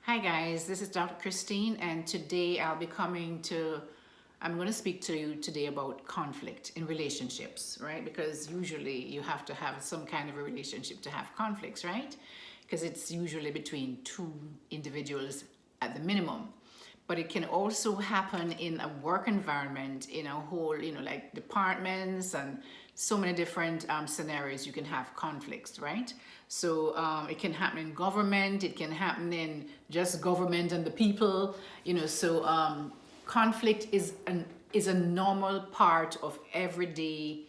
Hi guys, this is Dr. Christine, and today I'm going to speak to you today about conflict in relationships, right? Because usually you have to have some kind of a relationship to have conflicts, right? Because it's usually between two individuals at the minimum. But it can also happen in a work environment, in a whole, like departments and so many different scenarios you can have conflicts, right? So it can happen in government, it can happen in just government and the people, conflict is a normal part of the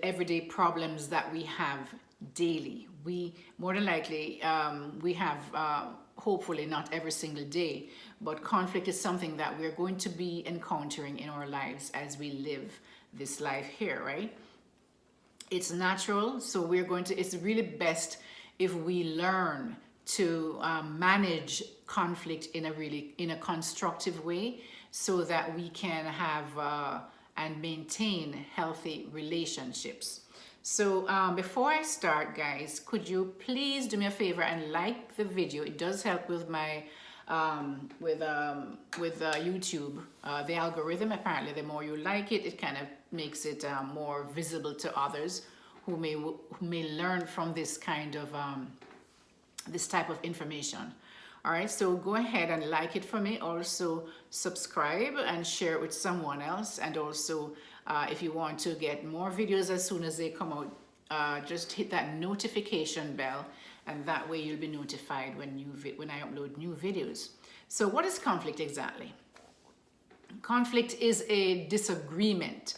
everyday problems that we have daily. We more than likely we have hopefully not every single day, but conflict is something that we're going to be encountering in our lives as we live this life here, right? It's natural, so it's really best if we learn to manage conflict in a constructive way, so that we can have and maintain healthy relationships. So before I start, guys, could you please do me a favor and like the video? It does help with my YouTube, the algorithm. Apparently, the more you like it, it kind of makes it more visible to others who may learn from this kind of this type of information. All right, so go ahead and like it for me. Also subscribe and share it with someone else. And also, if you want to get more videos as soon as they come out, just hit that notification bell, and that way you'll be notified when I upload new videos. So what is conflict exactly? Conflict is a disagreement.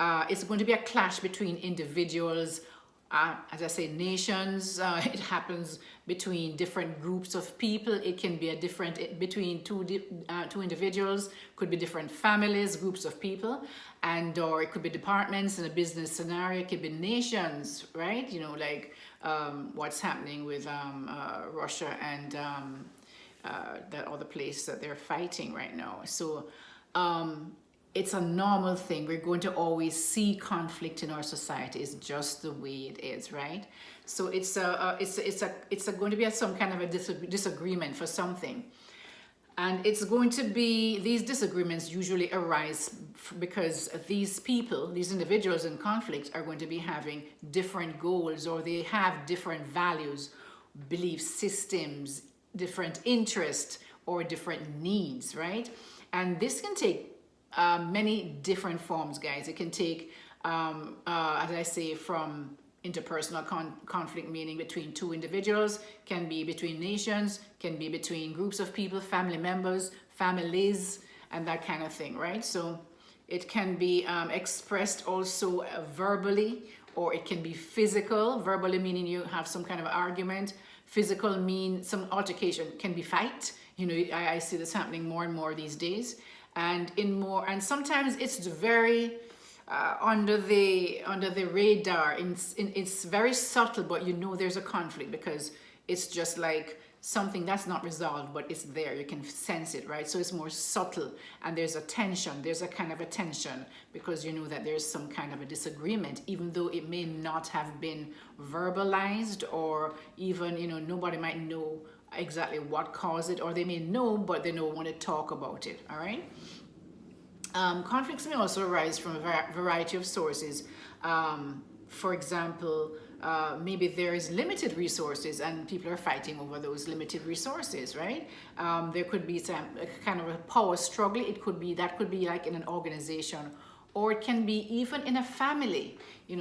It's going to be a clash between individuals, as I say, nations. It happens between different groups of people. It can be between two individuals, could be different families, groups of people, or it could be departments in a business scenario. It could be nations, right? Like what's happening with Russia and that other place that they're fighting right now. So it's a normal thing. We're going to always see conflict in our society. It's just the way it is, right? So it's going to be some kind of a disagreement for something. And it's going to be, these disagreements usually arise because these individuals in conflict are going to be having different goals, or they have different values, belief systems, different interests, or different needs, right? And this can take many different forms, guys. It can take, as I say, from interpersonal conflict, meaning between two individuals, can be between nations, can be between groups of people, family members, families, and that kind of thing, right? So it can be expressed also verbally, or it can be physical. Verbally meaning you have some kind of argument. Physical mean some altercation, can be fight. I see this happening more and more these days. And sometimes it's very under the radar. It's very subtle, but there's a conflict because it's just like something that's not resolved, but it's there. You can sense it, right? So it's more subtle, and there's a tension. There's a kind of a tension because you know that there's some kind of a disagreement, even though it may not have been verbalized, or even nobody might know exactly what caused it, or they may know but they don't want to talk about it. All right. Conflicts may also arise from a variety of sources. For example, maybe there is limited resources and people are fighting over those limited resources, right? There could be some kind of a power struggle. That could be like in an organization, or it can be even in a family.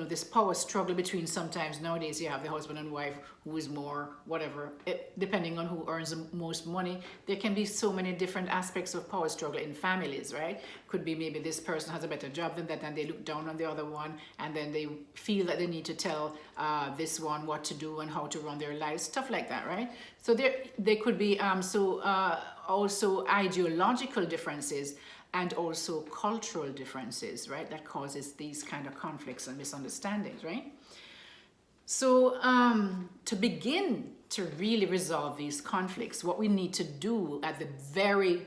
This power struggle between, sometimes nowadays you have the husband and wife who is more whatever, depending on who earns the most money. There can be so many different aspects of power struggle in families, right? Could be maybe this person has a better job than that, and they look down on the other one, and then they feel that they need to tell this one what to do and how to run their lives, stuff like that, right? So there could be also ideological differences, and also cultural differences, right? That causes these kind of conflicts and misunderstandings, right? So to begin to really resolve these conflicts, what we need to do at the very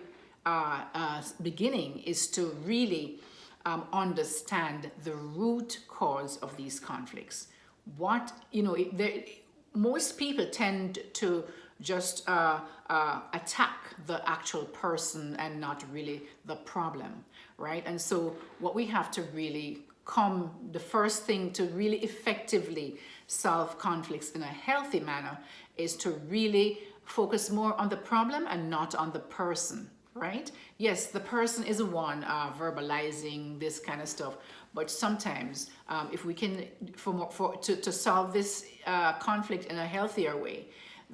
beginning is to really understand the root cause of these conflicts. Most people tend to just attack the actual person and not really the problem, right? And so what we have to really the first thing to really effectively solve conflicts in a healthy manner is to really focus more on the problem and not on the person, right? Yes, the person is the one verbalizing this kind of stuff, but sometimes if we can, to solve this conflict in a healthier way,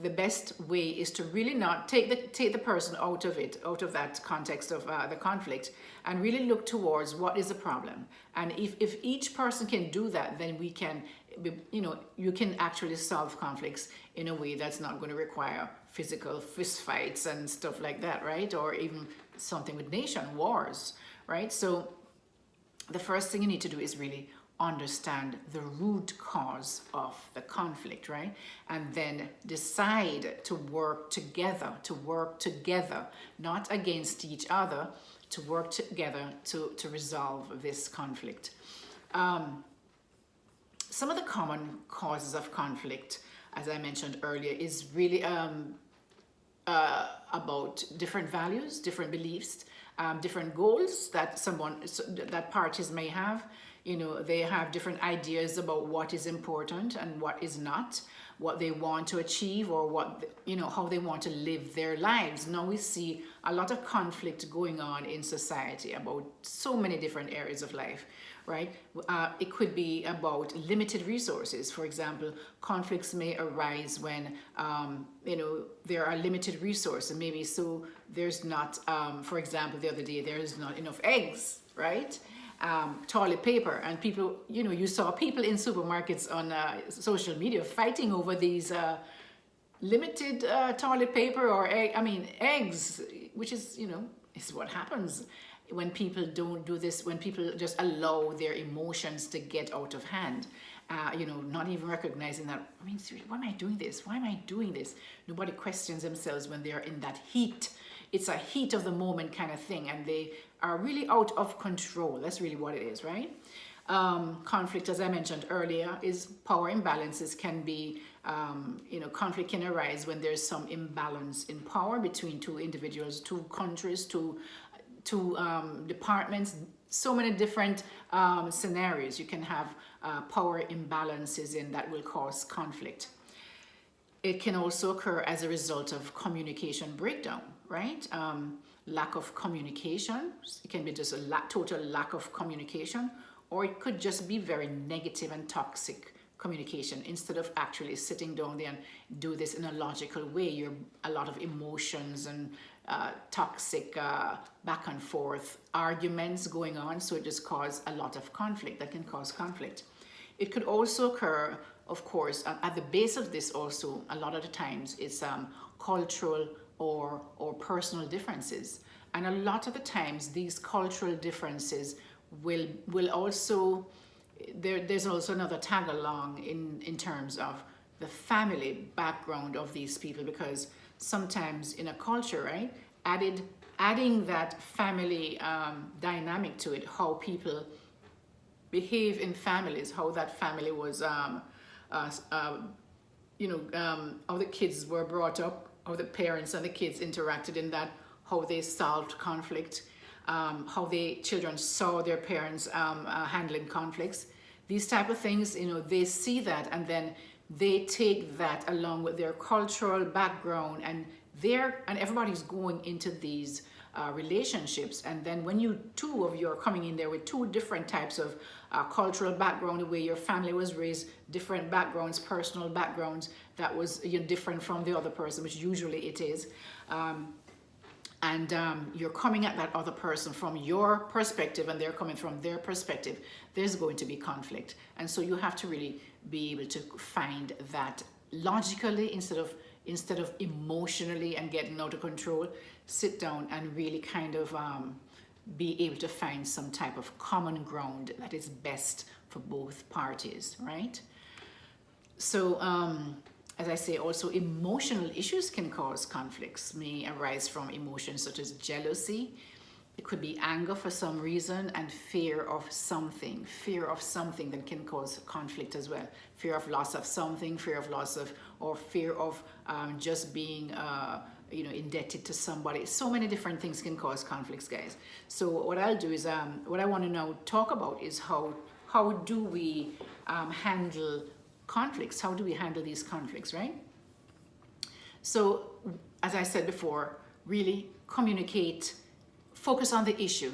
the best way is to really not take the person out of it, out of that context of the conflict, and really look towards what is the problem. And if each person can do that, then we can, you can actually solve conflicts in a way that's not going to require physical fist fights and stuff like that, right? Or even something with nation wars, right? So the first thing you need to do is really understand the root cause of the conflict, right? And then decide to work together, not against each other, to work together to resolve this conflict. Some of the common causes of conflict, as I mentioned earlier, is really about different values, different beliefs, different goals that parties may have. They have different ideas about what is important and what is not, what they want to achieve, or how they want to live their lives. Now we see a lot of conflict going on in society about so many different areas of life, right? It could be about limited resources. For example, conflicts may arise when, there are limited resources. Maybe so there's not, for example, the other day, there is not enough eggs, right? Toilet paper, and people, you saw people in supermarkets on social media fighting over these limited toilet paper or eggs, which is, is what happens when people don't do this, when people just allow their emotions to get out of hand, not even recognizing that, seriously, why am I doing this? Why am I doing this? Nobody questions themselves when they're in that heat. It's a heat of the moment kind of thing, and they are really out of control. That's really what it is, right? Conflict, as I mentioned earlier, is power imbalances can be, conflict can arise when there's some imbalance in power between two individuals, two countries, two departments, so many different scenarios you can have power imbalances in that will cause conflict. It can also occur as a result of communication breakdown, right? Lack of communication. It can be just a total lack of communication, or it could just be very negative and toxic communication. Instead of actually sitting down there and do this in a logical way, you're a lot of emotions and toxic back and forth arguments going on, so it just causes a lot of conflict. That can cause conflict. It could also occur, of course, at the base of this also, a lot of the times it's cultural or personal differences. And a lot of the times these cultural differences will also, there's also another tag along in terms of the family background of these people, because sometimes in a culture, right, adding that family dynamic to it, how people behave in families, how that family was, how the kids were brought up, how the parents and the kids interacted in that, how they solved conflict, how the children saw their parents handling conflicts. These type of things, they see that, and then they take that along with their cultural background, and everybody's going into these relationships. And then when you are coming in there with two different types of cultural background, the way your family was raised, different backgrounds, personal backgrounds, that was different from the other person, which usually it is. And you're coming at that other person from your perspective, and they're coming from their perspective, there's going to be conflict. And so you have to really be able to find that logically instead of emotionally and getting out of control. Sit down and really kind of be able to find some type of common ground that is best for both parties, right? So as I say, also emotional issues can cause conflicts, may arise from emotions such as jealousy. It could be anger for some reason, and fear of something that can cause conflict as well. Fear of loss of something, fear of loss of or fear of just being indebted to somebody. So many different things can cause conflicts, guys. So what I'll do is what I want to now talk about is how do we handle conflicts? How do we handle these conflicts, right? So as I said before, really communicate, focus on the issue,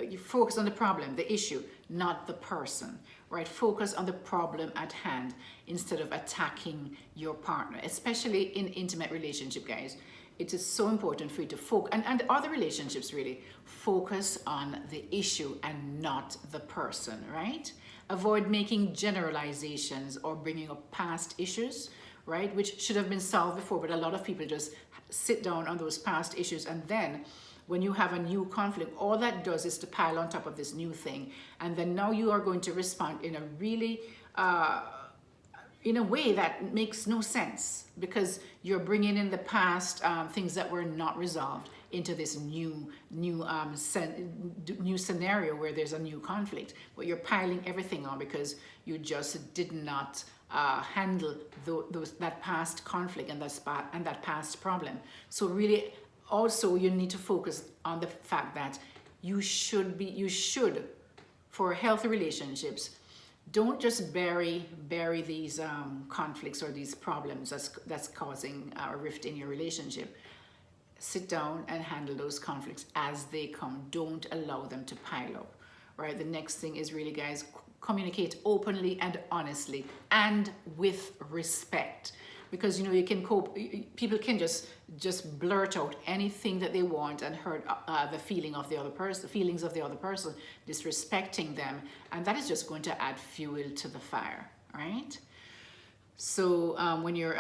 you focus on the problem, the issue, not the person, right? Focus on the problem at hand instead of attacking your partner, especially in intimate relationship, guys. It is so important for you to focus, and other relationships really, focus on the issue and not the person, right? Avoid making generalizations or bringing up past issues, right? Which should have been solved before, but a lot of people just sit down on those past issues, and then when you have a new conflict, all that does is to pile on top of this new thing. And then now you are going to respond in a really, in a way that makes no sense, because you're bringing in the past things that were not resolved into this new scenario where there's a new conflict. But you're piling everything on because you just did not handle that past conflict and that past problem. So really, also, you need to focus on the fact that you should, for healthy relationships, don't just bury these conflicts or these problems that's causing a rift in your relationship. Sit down and handle those conflicts as they come. Don't allow them to pile up, right? The next thing is really, guys, communicate openly and honestly and with respect. Because you can cope. People can just blurt out anything that they want and hurt the feelings of the other person, disrespecting them, and that is just going to add fuel to the fire, right? So when you're,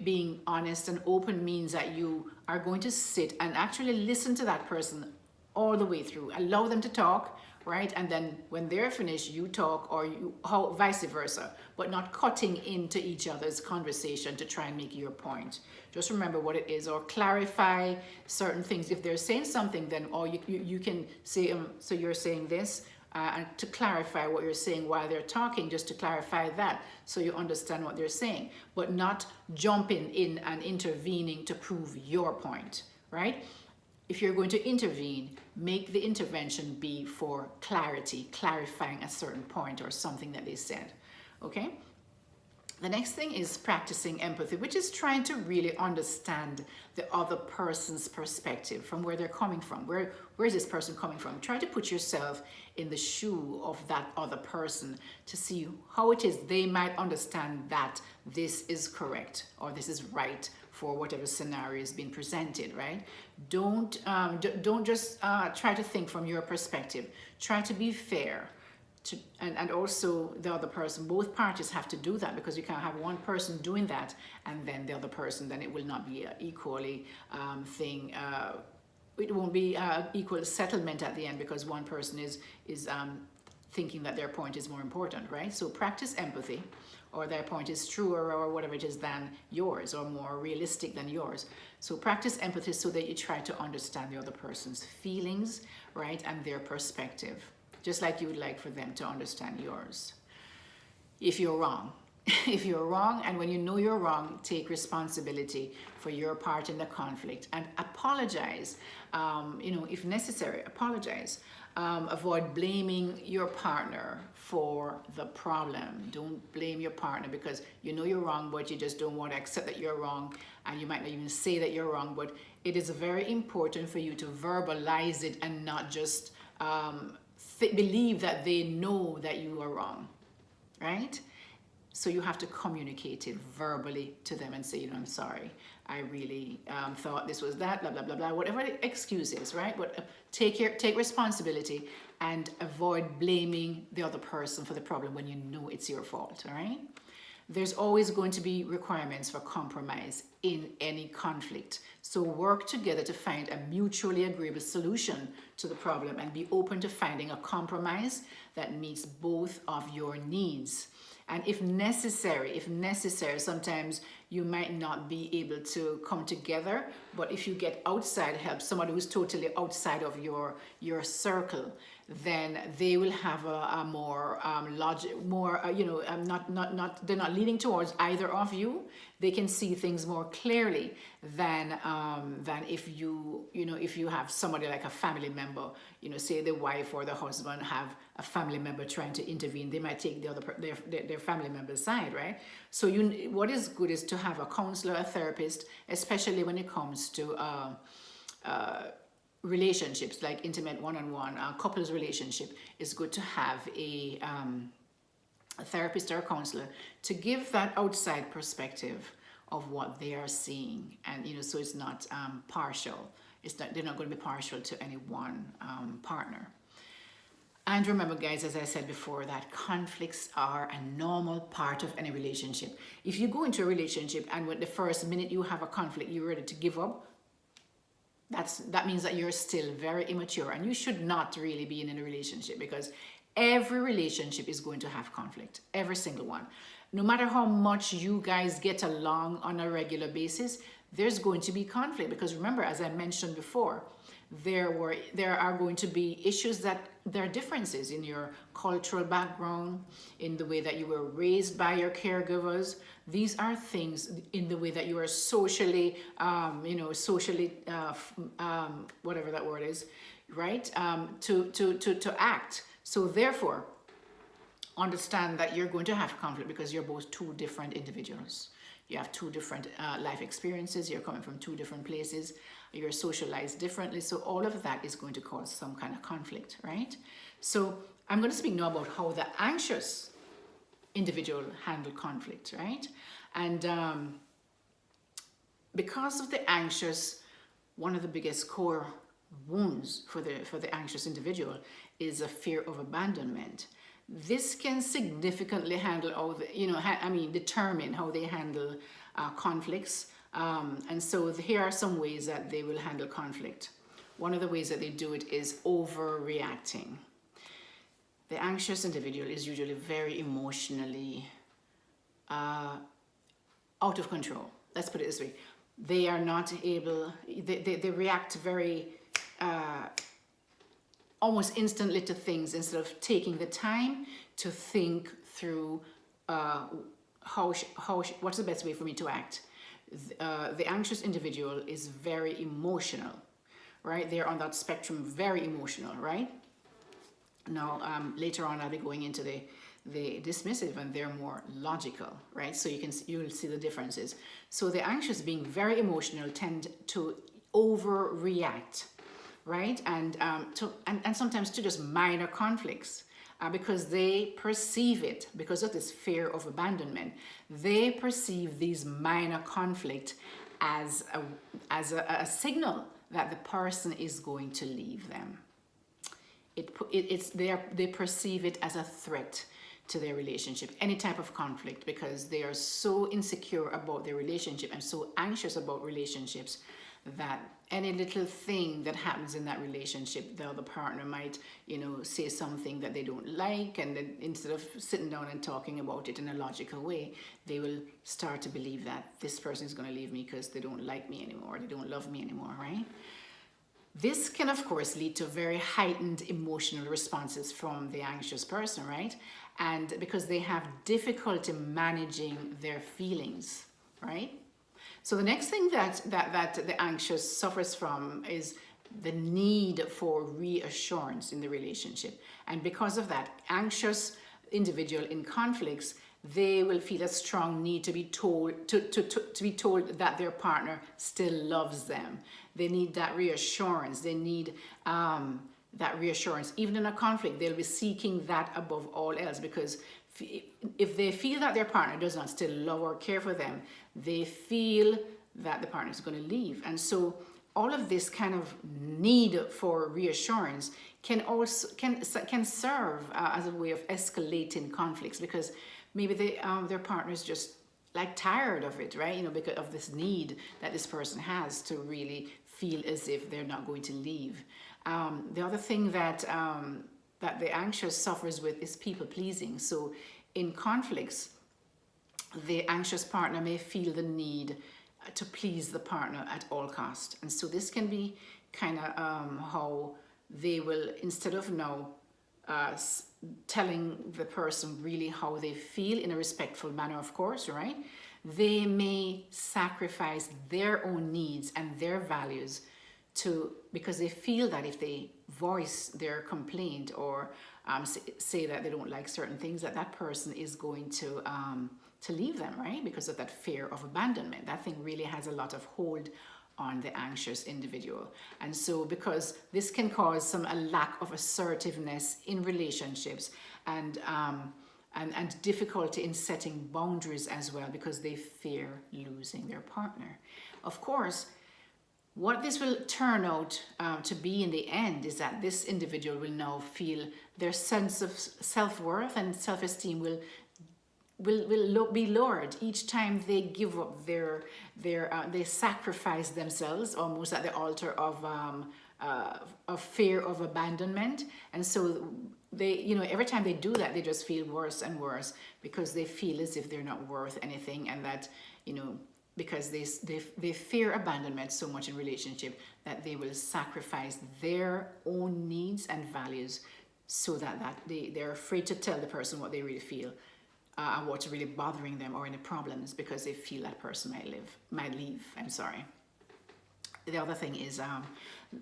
being honest and open means that you are going to sit and actually listen to that person all the way through. Allow them to talk, right? And then when they're finished, you talk, or vice versa, but not cutting into each other's conversation to try and make your point. Just remember what it is, or clarify certain things. If they're saying something, then you can say, so you're saying this, and to clarify what you're saying while they're talking, just to clarify that, so you understand what they're saying, but not jumping in and intervening to prove your point, right? If you're going to intervene, make the intervention be for clarity, clarifying a certain point or something that they said, okay? The next thing is practicing empathy, which is trying to really understand the other person's perspective, from where they're coming from. Where is this person coming from? Try to put yourself in the shoe of that other person to see how it is they might understand that this is correct or this is right for whatever scenario is being presented, right? Don't just try to think from your perspective. Try to be fair. And also the other person, both parties have to do that, because you can't have one person doing that and then the other person, then it will not be equally it won't be equal settlement at the end, because one person is thinking that their point is more important, right? So practice empathy, or their point is truer or whatever it is than yours, or more realistic than yours. So practice empathy so that you try to understand the other person's feelings, right, and their perspective, just like you would like for them to understand yours. If you're wrong, if you're wrong, and when you know you're wrong, take responsibility for your part in the conflict and apologize. If necessary, apologize. Avoid blaming your partner for the problem. Don't blame your partner because you know you're wrong, but you just don't want to accept that you're wrong, and you might not even say that you're wrong. But it is very important for you to verbalize it and not just believe that they know that you are wrong, right? So you have to communicate it verbally to them and say, I'm sorry, I really thought this was that, blah, blah, blah, blah, whatever the excuse is, right? But take responsibility and avoid blaming the other person for the problem when you know it's your fault, all right? There's always going to be requirements for compromise in any conflict. So work together to find a mutually agreeable solution to the problem and be open to finding a compromise that meets both of your needs. And if necessary, sometimes you might not be able to come together, but if you get outside help, somebody who's totally outside of your circle, then they will have a more logic, more not they're not leaning towards either of you. They can see things more clearly than if if you have somebody like a family member, say the wife or the husband have a family member trying to intervene. They might take the other their family member's side, right? So what is good is to have a counselor, a therapist, especially when it comes to relationships like intimate one-on-one couples relationship. It's good to have a therapist or a counselor to give that outside perspective of what they are seeing, and so it's not partial. They're not going to be partial to any one partner. And remember, guys, as I said before, that conflicts are a normal part of any relationship. If you go into a relationship and with the first minute you have a conflict, you're ready to give up, that means that you're still very immature, and you should not really be in a relationship, because every relationship is going to have conflict, every single one. No matter how much you guys get along on a regular basis, there's going to be conflict, because remember, as I mentioned before, there are going to be issues that there are differences in your cultural background, in the way that you were raised by your caregivers. These are things in the way that you are socially, whatever that word is, right? To act. So therefore, understand that you're going to have conflict because you're both two different individuals. You have two different life experiences. You're coming from two different places. You're socialized differently. So all of that is going to cause some kind of conflict, right? So I'm going to speak now about how the anxious individual handle conflict, right? And because of the anxious, one of the biggest core wounds for the anxious individual is a fear of abandonment. This can significantly handle determine how they handle conflicts. And so here are some ways that they will handle conflict. One of the ways that they do it is overreacting. The anxious individual is usually very emotionally out of control. Let's put it this way. They are not able, they react very almost instantly to things, instead of taking the time to think through what's the best way for me to act. The anxious individual is very emotional, right? They're on that spectrum, very emotional, right? Now, later on, I'll be going into the dismissive, and they're more logical, right? So you'll see the differences. So the anxious, being very emotional, tend to overreact, right? And sometimes to just minor conflicts, because they perceive it, because of this fear of abandonment, they perceive these minor conflict as a signal that the person is going to leave them. They perceive it as a threat to their relationship, any type of conflict, because they are so insecure about their relationship and so anxious about relationships that any little thing that happens in that relationship, the other partner might, say something that they don't like, and then instead of sitting down and talking about it in a logical way, they will start to believe that this person is going to leave me because they don't like me anymore, they don't love me anymore, right? This can, of course, lead to very heightened emotional responses from the anxious person, right? And because they have difficulty managing their feelings, right? So the next thing that the anxious suffers from is the need for reassurance in the relationship. And because of that, anxious individual in conflicts, they will feel a strong need to be told to be told that their partner still loves them. They need that reassurance. They need that reassurance. Even in a conflict, they'll be seeking that above all else, because if they feel that their partner does not still love or care for them, they feel that the partner is going to leave. And so all of this kind of need for reassurance can serve as a way of escalating conflicts, because maybe their partner is just like tired of it, right? Because of this need that this person has to really feel as if they're not going to leave. The other thing that the anxious suffers with is people pleasing. So in conflicts, the anxious partner may feel the need to please the partner at all cost. And so this can be kind of how they will, instead of now telling the person really how they feel in a respectful manner, of course, right? They may sacrifice their own needs and their values because they feel that if they voice their complaint or say that they don't like certain things, that person is going to leave them, right? Because of that fear of abandonment. That thing really has a lot of hold on the anxious individual. And so because this can cause a lack of assertiveness in relationships and difficulty in setting boundaries as well, because they fear losing their partner. Of course, what this will turn out to be in the end is that this individual will now feel their sense of self-worth and self-esteem will be lowered each time they give up they sacrifice themselves almost at the altar of fear of abandonment. And so they, every time they do that, they just feel worse and worse because they feel as if they're not worth anything, and that, because they fear abandonment so much in relationship that they will sacrifice their own needs and values so that they're afraid to tell the person what they really feel. What's really bothering them or any problems, because they feel that person might leave. I'm sorry. The other thing is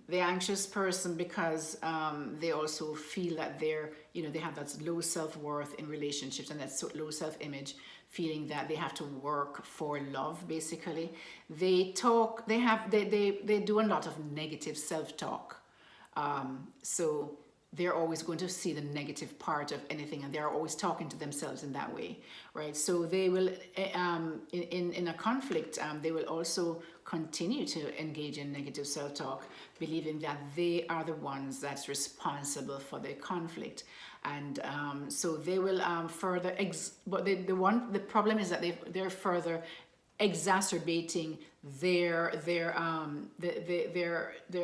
the anxious person, because they also feel that they have that low self-worth in relationships and that low self-image, feeling that they have to work for love. Basically, they do a lot of negative self-talk. So they're always going to see the negative part of anything, and they're always talking to themselves in that way, right? So they will, in a conflict, they will also continue to engage in negative self-talk, believing that they are the ones that's responsible for the conflict. And so they will further, but the problem is that they're further exacerbating their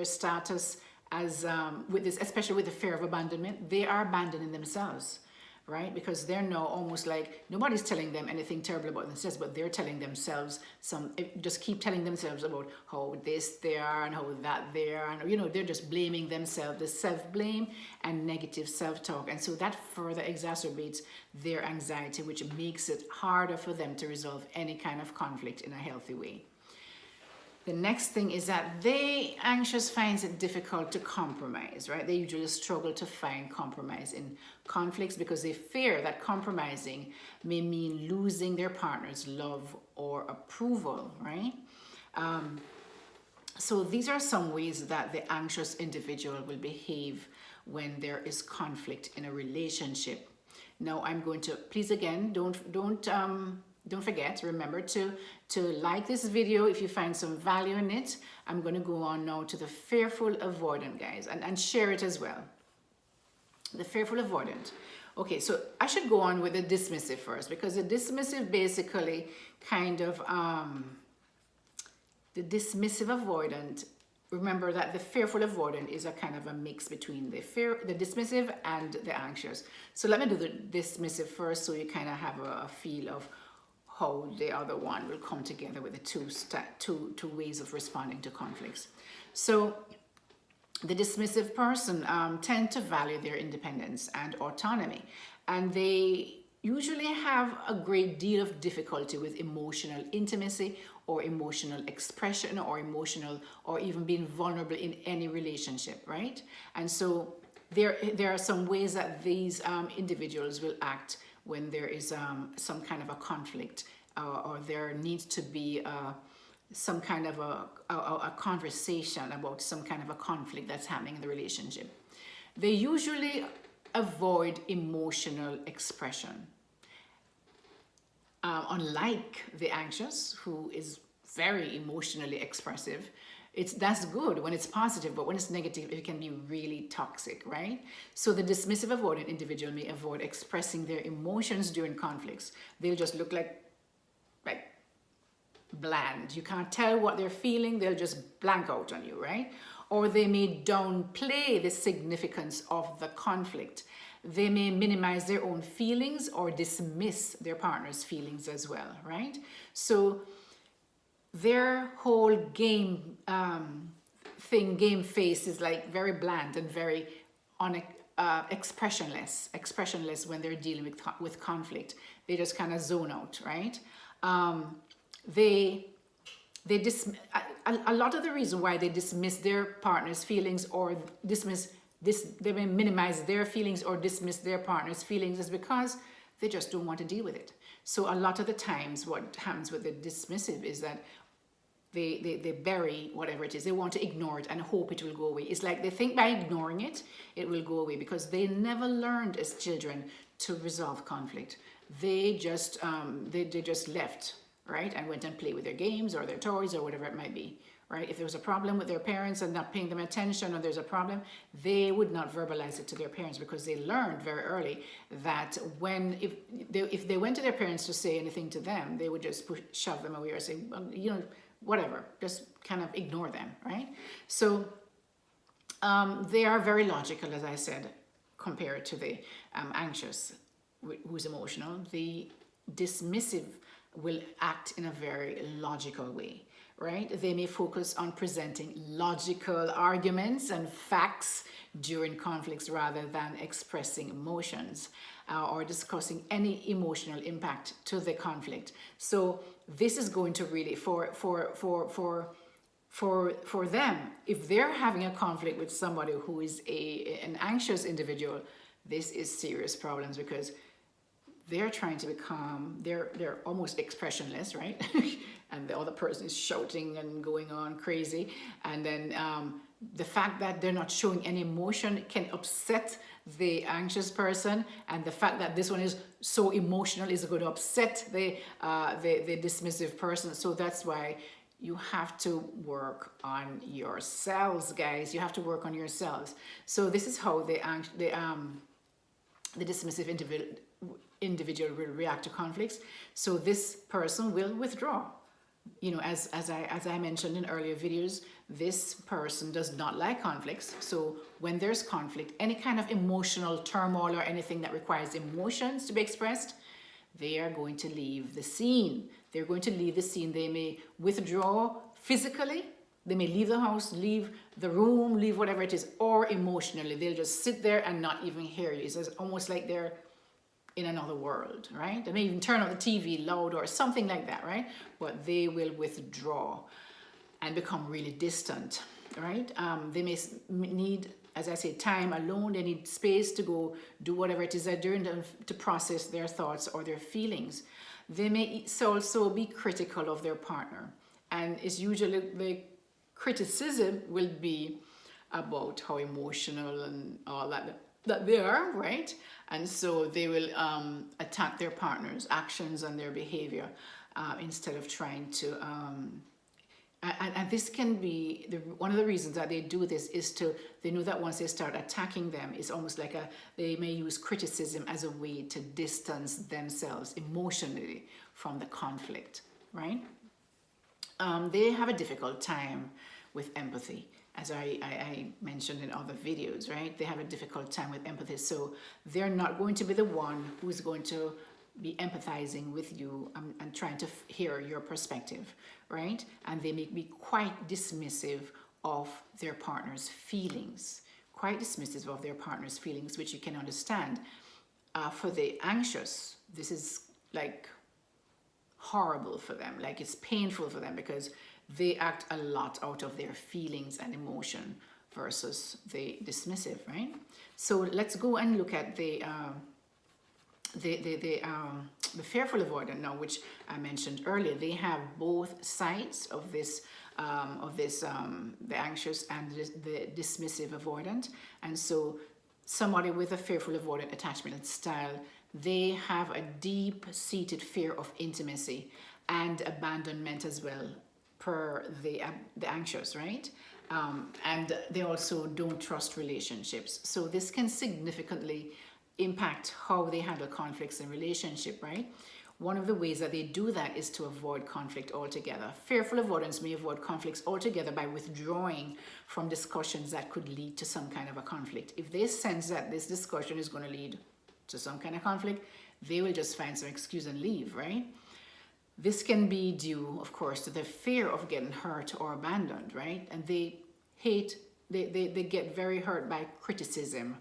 status as with this, especially with the fear of abandonment. They are abandoning themselves, right? Because they're now almost like nobody's telling them anything terrible about themselves, but they're telling themselves just keep telling themselves about how this they are and how that they are, and they're just blaming themselves, the self-blame and negative self-talk. And so that further exacerbates their anxiety, which makes it harder for them to resolve any kind of conflict in a healthy way. The next thing is that the anxious finds it difficult to compromise, right? They usually struggle to find compromise in conflicts because they fear that compromising may mean losing their partner's love or approval, right? So these are some ways that the anxious individual will behave when there is conflict in a relationship. Now I'm going to, please again, don't forget, remember to like this video if you find some value in it. I'm going to go on now to the fearful avoidant, guys, and share it as well. The fearful avoidant. Okay, so I should go on with the dismissive first, because the dismissive basically kind of, the dismissive avoidant, remember that the fearful avoidant is a kind of a mix between the dismissive and the anxious. So let me do the dismissive first so you kind of have a feel of how the other one will come together with the two ways of responding to conflicts. So the dismissive person tend to value their independence and autonomy, and they usually have a great deal of difficulty with emotional intimacy or emotional expression or even being vulnerable in any relationship, right? And so there are some ways that these individuals will act when there is some kind of a conflict, or there needs to be some kind of a conversation about some kind of a conflict that's happening in the relationship. They usually avoid emotional expression. Unlike the anxious, who is very emotionally expressive, that's good when it's positive, but when it's negative, it can be really toxic, right? So the dismissive avoidant individual may avoid expressing their emotions during conflicts. They'll just look like bland. You can't tell what they're feeling. They'll just blank out on you, right? Or they may downplay the significance of the conflict. They may minimize their own feelings or dismiss their partner's feelings as well, right? So their whole game game face is like very bland and very expressionless when they're dealing with conflict. They just kind of zone out, right? A lot of the reason why they dismiss their partner's feelings or they may minimize their feelings or dismiss their partner's feelings is because they just don't want to deal with it. So a lot of the times what happens with the dismissive is that they bury whatever it is. They want to ignore it and hope it will go away. It's like they think by ignoring it, it will go away because they never learned as children to resolve conflict. They just left, right, and went and played with their games or their toys or whatever it might be, right? If there was a problem with their parents and not paying them attention, or there's a problem, they would not verbalize it to their parents because they learned very early that if they went to their parents to say anything to them, they would just shove them away or say, whatever, just kind of ignore them, right? So they are very logical, as I said, compared to the anxious, who's emotional. The dismissive will act in a very logical way, right? They may focus on presenting logical arguments and facts during conflicts rather than expressing emotions or discussing any emotional impact to the conflict. So this is going to really, for them, if they're having a conflict with somebody who is an anxious individual, this is serious problems because they're trying to be calm. They're almost expressionless, right? And the other person is shouting and going on crazy. And then the fact that they're not showing any emotion can upset the anxious person, and the fact that this one is so emotional is going to upset the dismissive person. So that's why you have to work on yourselves, guys. You have to work on yourselves. So this is how the dismissive individual will react to conflicts. So this person will withdraw. As I mentioned in earlier videos, this person does not like conflicts. So when there's conflict, any kind of emotional turmoil or anything that requires emotions to be expressed, they are going to leave the scene. They're going to leave the scene. They may withdraw physically. They may leave the house, leave the room, leave whatever it is, or emotionally. They'll just sit there and not even hear you. It's almost like they're in another world, right? They may even turn on the TV loud or something like that, right? But they will withdraw and become really distant, right? They may need, as I say, time alone. They need space to go do whatever it is they're doing to process their thoughts or their feelings. They may also be critical of their partner. And it's usually the criticism will be about how emotional and all that they are, right? And so they will attack their partner's actions and their behavior instead of trying to and this can be one of the reasons that they do this is they know that once they start attacking them, it's almost like they may use criticism as a way to distance themselves emotionally from the conflict, right? They have a difficult time with empathy, as I mentioned in other videos, right? They have a difficult time with empathy. So they're not going to be the one who's going to be empathizing with you and trying to hear your perspective, right? And they may be quite dismissive of their partner's feelings, which you can understand. For the anxious, this is like horrible for them, like it's painful for them because they act a lot out of their feelings and emotion versus the dismissive, right? So let's go and look at the fearful avoidant now, which I mentioned earlier. They have both sides of this, the anxious and the dismissive avoidant. And so somebody with a fearful avoidant attachment style, they have a deep-seated fear of intimacy and abandonment as well, per the anxious, right? And they also don't trust relationships. So this can significantly impact how they handle conflicts in relationship, right? one of the ways that they do that is to avoid conflict altogether. Fearful avoidance may avoid conflicts altogether by withdrawing from discussions that could lead to some kind of a conflict. If they sense that this discussion is going to lead to some kind of conflict, they will just find some excuse and leave, right? This can be due, of course, to the fear of getting hurt or abandoned, right? And they get very hurt by criticism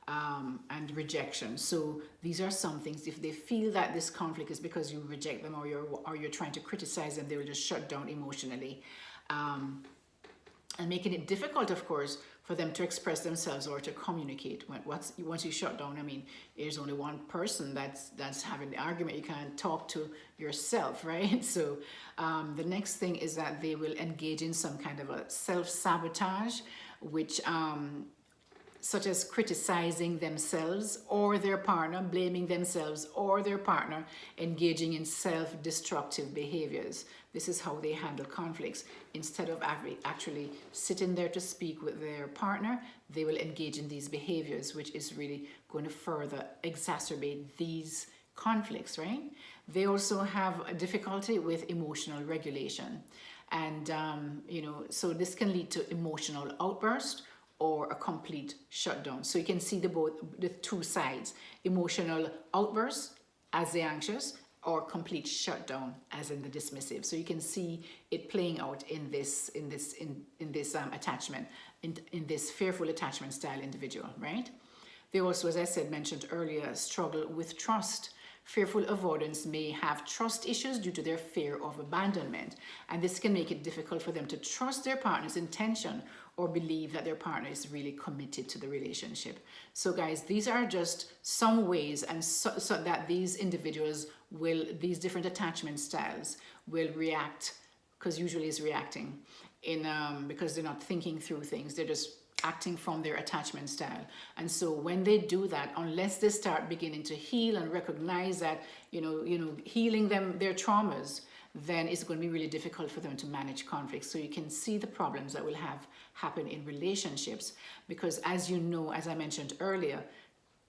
and rejection. So these are some things. If they feel that this conflict is because you reject them or you're trying to criticize them, they will just shut down emotionally, and making it difficult, of course, for them to express themselves or to communicate. Once you shut down, I mean, there's only one person that's having the argument. You can't talk to yourself, right? So the next thing is that they will engage in some kind of a self-sabotage, which such as criticizing themselves or their partner, blaming themselves or their partner, engaging in self-destructive behaviors. This is how they handle conflicts. Instead of actually sitting there to speak with their partner, they will engage in these behaviors, which is really going to further exacerbate these conflicts, right? They also have a difficulty with emotional regulation. And, so this can lead to emotional outburst or a complete shutdown. So you can see the two sides: emotional outbursts as the anxious, or complete shutdown as in the dismissive. So you can see it playing out in this attachment, in this fearful attachment style individual, right? They also, as I said, mentioned earlier, struggle with trust. Fearful avoidance may have trust issues due to their fear of abandonment, and this can make it difficult for them to trust their partner's intention or believe that their partner is really committed to the relationship. So guys, these are just some ways and so that these individuals these different attachment styles will react, because usually it's reacting because they're not thinking through things. They're just acting from their attachment style. And so when they do that, unless they start beginning to heal and recognize that, healing their traumas, then it's going to be really difficult for them to manage conflicts. So you can see the problems that will happen in relationships, because as you know, as I mentioned earlier,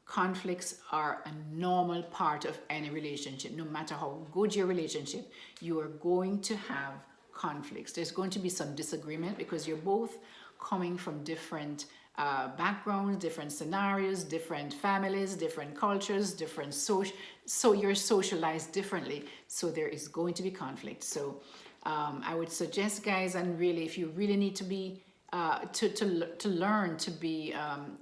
conflicts are a normal part of any relationship. No matter how good your relationship, you are going to have conflicts. There's going to be some disagreement because you're both coming from different backgrounds, different scenarios, different families, different cultures, different so you're socialized differently. So there is going to be conflict. So I would suggest, guys, and really, if you really need to be to learn to be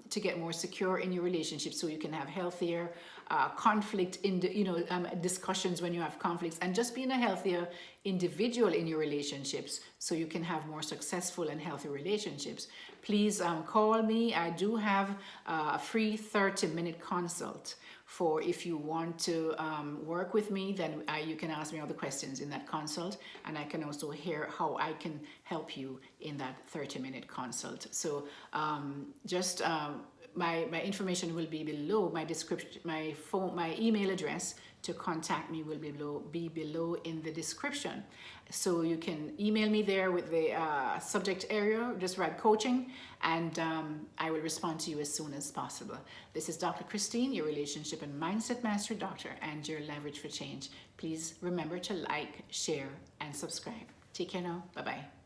to get more secure in your relationship, so you can have healthier conflict in discussions when you have conflicts, and just being a healthier individual in your relationships, so you can have more successful and healthy relationships. Please call me. I do have a free 30-minute consult for if you want to work with me. Then you can ask me all the questions in that consult, and I can also hear how I can help you in that 30-minute consult. So my information will be below, my description, my phone, my email address to contact me will be below in the description. So you can email me there with the subject area, just write coaching, and I will respond to you as soon as possible. This is Dr. Christine, your relationship and mindset master doctor, and your leverage for change. Please remember to like, share, and subscribe. Take care now. Bye-bye.